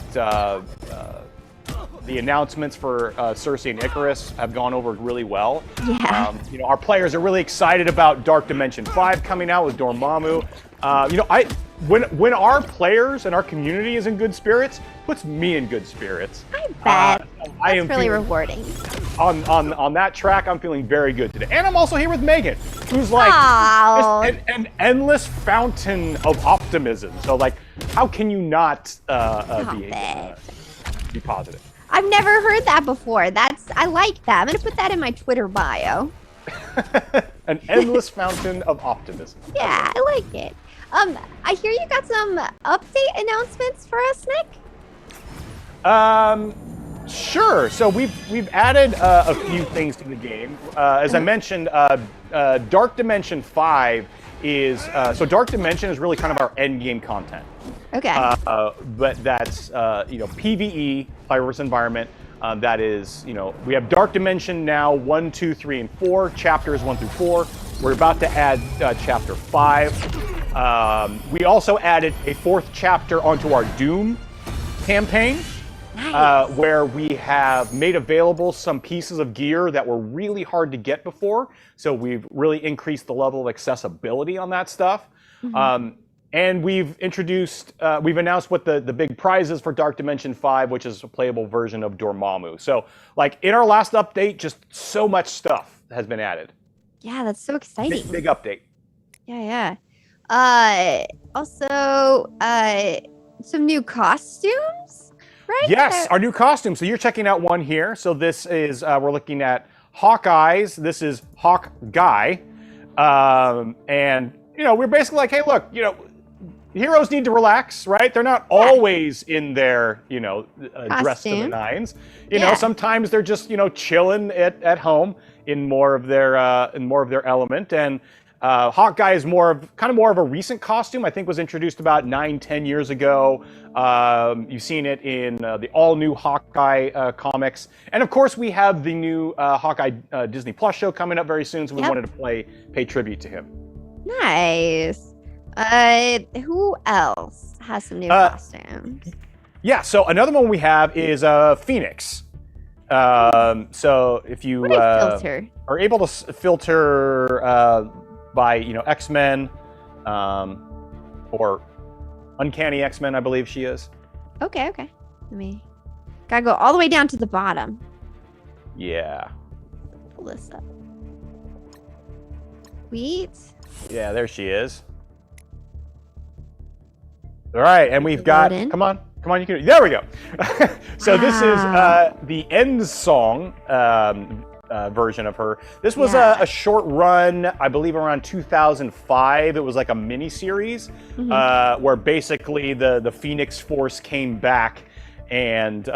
the announcements for Sersi and Icarus have gone over really well. Yeah. You know, our players are really excited about Dark Dimension 5 coming out with Dormammu. You know, when our players and our community is in good spirits, puts me in good spirits. I bet. That's really rewarding. On that track, I'm feeling very good today. And I'm also here with Megan, who's like just an endless fountain of optimism. So like, how can you not be positive? I've never heard that before. I like that. I'm gonna put that in my Twitter bio. An endless fountain of optimism. Yeah, I like it. I hear you got some update announcements for us, Nick? Sure. So we've added a few things to the game. As I mentioned, Dark Dimension 5 is so Dark Dimension is really kind of our end game content. Okay. But that's you know, PvE, player versus environment. That is, you know, we have Dark Dimension now 1, 2, 3, and 4, chapters 1 through 4. We're about to add chapter 5. We also added a 4th chapter onto our Doom campaign. Nice. Where we have made available some pieces of gear that were really hard to get before. So we've really increased the level of accessibility on that stuff. And we've announced what the big prize is for Dark Dimension 5, which is a playable version of Dormammu. So like in our last update, just so much stuff has been added. Yeah, that's so exciting. Big update. Yeah. Also, some new costumes, right? Yes, our new costume. So you're checking out one here. So this is, we're looking at Hawkeyes. This is Hawk Guy. And, we're basically like, hey, look, heroes need to relax, right? They're not always in their, dressed to the nines. Sometimes they're just, chilling at home in more of their element. And Hawkeye is more of a recent costume. I think was introduced about 9-10 years ago. You've seen it in the all-new Hawkeye comics, and of course we have the new Hawkeye Disney Plus show coming up very soon. So we wanted to pay tribute to him. Nice. Who else has some new costumes? Yeah. So another one we have is Phoenix. So if you are able to filter by X-Men or Uncanny X-Men, I believe she is. Okay. Gotta go all the way down to the bottom. Yeah. Pull this up. Sweet. Yeah, there she is. All right, and we've got. Come on, you can. There we go. So this is the end song version of her. This was a short run, I believe, around 2005. It was like a mini series where basically the Phoenix Force came back and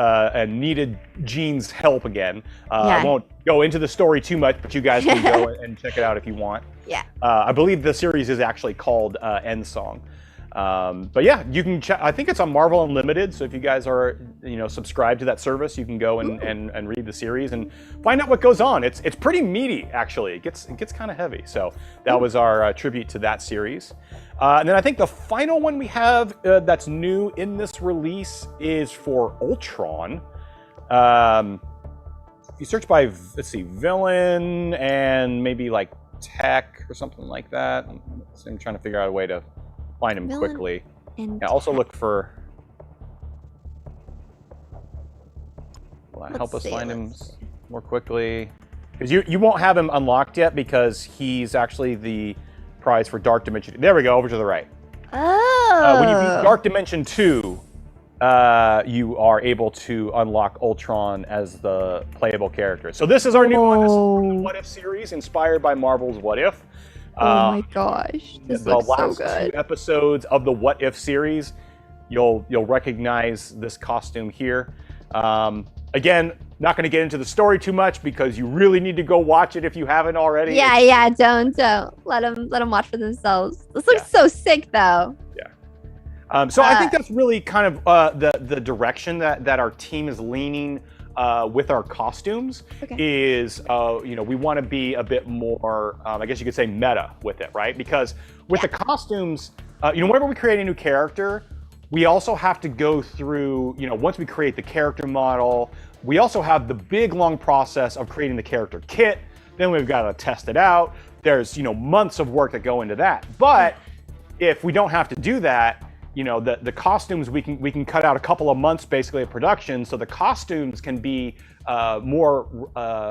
needed Jean's help again. I won't go into the story too much, but you guys can go and check it out if you want. Yeah. I believe the series is actually called End Song. But yeah, you can check. I think it's on Marvel Unlimited. So if you guys are, subscribed to that service, you can go and read the series and find out what goes on. It's pretty meaty, actually. It gets kind of heavy. So that was our tribute to that series. And then I think the final one we have that's new in this release is for Ultron. If you search by, let's see, villain and maybe like tech or something like that. I'm trying to figure out a way to find him quickly. Also look for. Will that help us find him more quickly? Because you won't have him unlocked yet because he's actually the prize for Dark Dimension. There we go, over to the right. Oh. When you beat Dark Dimension 2, you are able to unlock Ultron as the playable character. So this is our new one. This is from the What If series, inspired by Marvel's What If. Oh my gosh, this looks so good. The last 2 episodes of the What If series, you'll recognize this costume here. Again, not going to get into the story too much because you really need to go watch it if you haven't already. Yeah, don't let them watch for themselves. This looks so sick, though. Yeah. So I think that's really kind of the direction that our team is leaning. With our costumes is, we want to be a bit more, I guess you could say meta with it, right? Because with the costumes, whenever we create a new character, we also have to go through, once we create the character model, we also have the big, long process of creating the character kit. Then we've got to test it out. There's, months of work that go into that. But if we don't have to do that, the costumes, we can cut out a couple of months basically of production, so the costumes can be more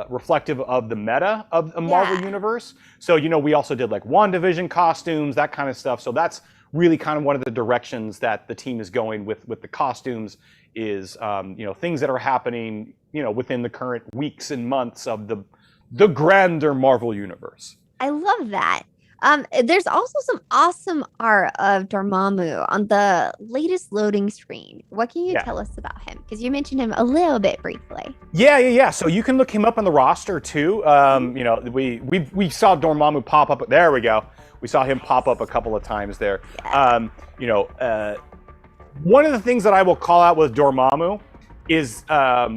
reflective of the meta of the Marvel universe. So we also did like WandaVision costumes, that kind of stuff. So that's really kind of one of the directions that the team is going with the costumes is things that are happening within the current weeks and months of the grander Marvel universe. I love that. There's also some awesome art of Dormammu on the latest loading screen. What can you tell us about him? Because you mentioned him a little bit briefly. Yeah. So you can look him up on the roster too. We saw Dormammu pop up. There we go. We saw him pop up a couple of times there. Yeah. One of the things that I will call out with Dormammu is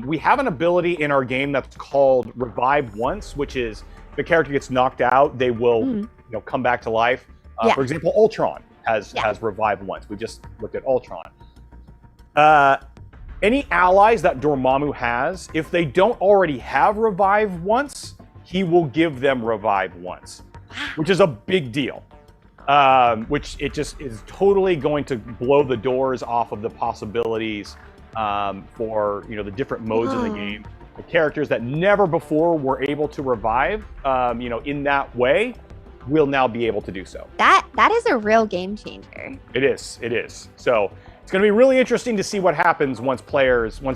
we have an ability in our game that's called Revive Once, which is the character gets knocked out, they will come back to life. For example, Ultron has Revive Once. We just looked at Ultron. Any allies that Dormammu has, if they don't already have Revive Once, he will give them Revive Once, which is a big deal. Which it just is totally going to blow the doors off of the possibilities for the different modes in the game. The characters that never before were able to revive, in that way, will now be able to do so. That is a real game changer. It is. So it's going to be really interesting to see what happens once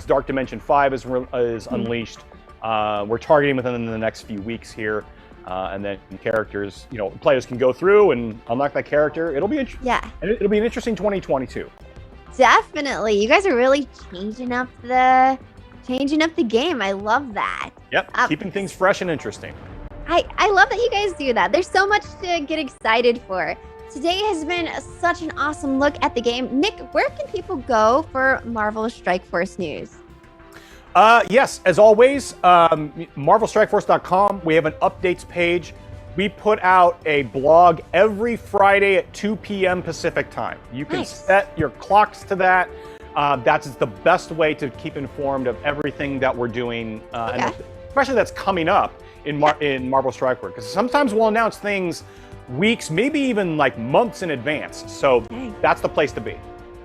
Dark Dimension 5 is unleashed. We're targeting within the next few weeks here. And then characters, players can go through and unlock that character. It'll be it'll be an interesting 2022. Definitely. You guys are really changing up the game. I love that. Yep, keeping things fresh and interesting. I love that you guys do that. There's so much to get excited for. Today has been such an awesome look at the game. Nick, where can people go for Marvel Strike Force news? Yes, as always, MarvelStrikeForce.com. We have an updates page. We put out a blog every Friday at 2 p.m. Pacific time. You can set your clocks to that. That's the best way to keep informed of everything that we're doing, and especially that's coming up in Marvel Strike Force. Because sometimes we'll announce things weeks, maybe even like months in advance. So that's the place to be.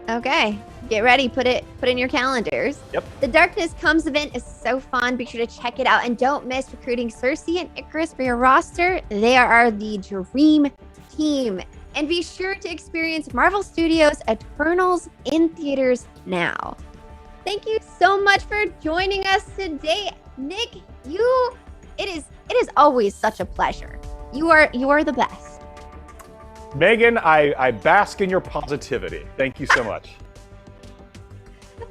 Okay, get ready. Put it in your calendars. Yep. The Darkness Comes event is so fun. Be sure to check it out, and don't miss recruiting Sersi and Icarus for your roster. They are the dream team. And be sure to experience Marvel Studios Eternals in theaters now. Thank you so much for joining us today, Nick. It is always such a pleasure. You are the best. Megan, I bask in your positivity. Thank you so much.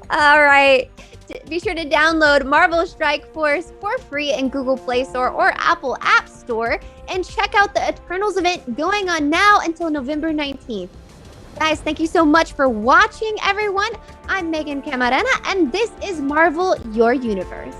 All right. Be sure to download Marvel Strike Force for free in Google Play Store or Apple App Store, and check out the Eternals event going on now until November 19th. Guys, thank you so much for watching, everyone. I'm Megan Camarena, and this is Marvel Your Universe.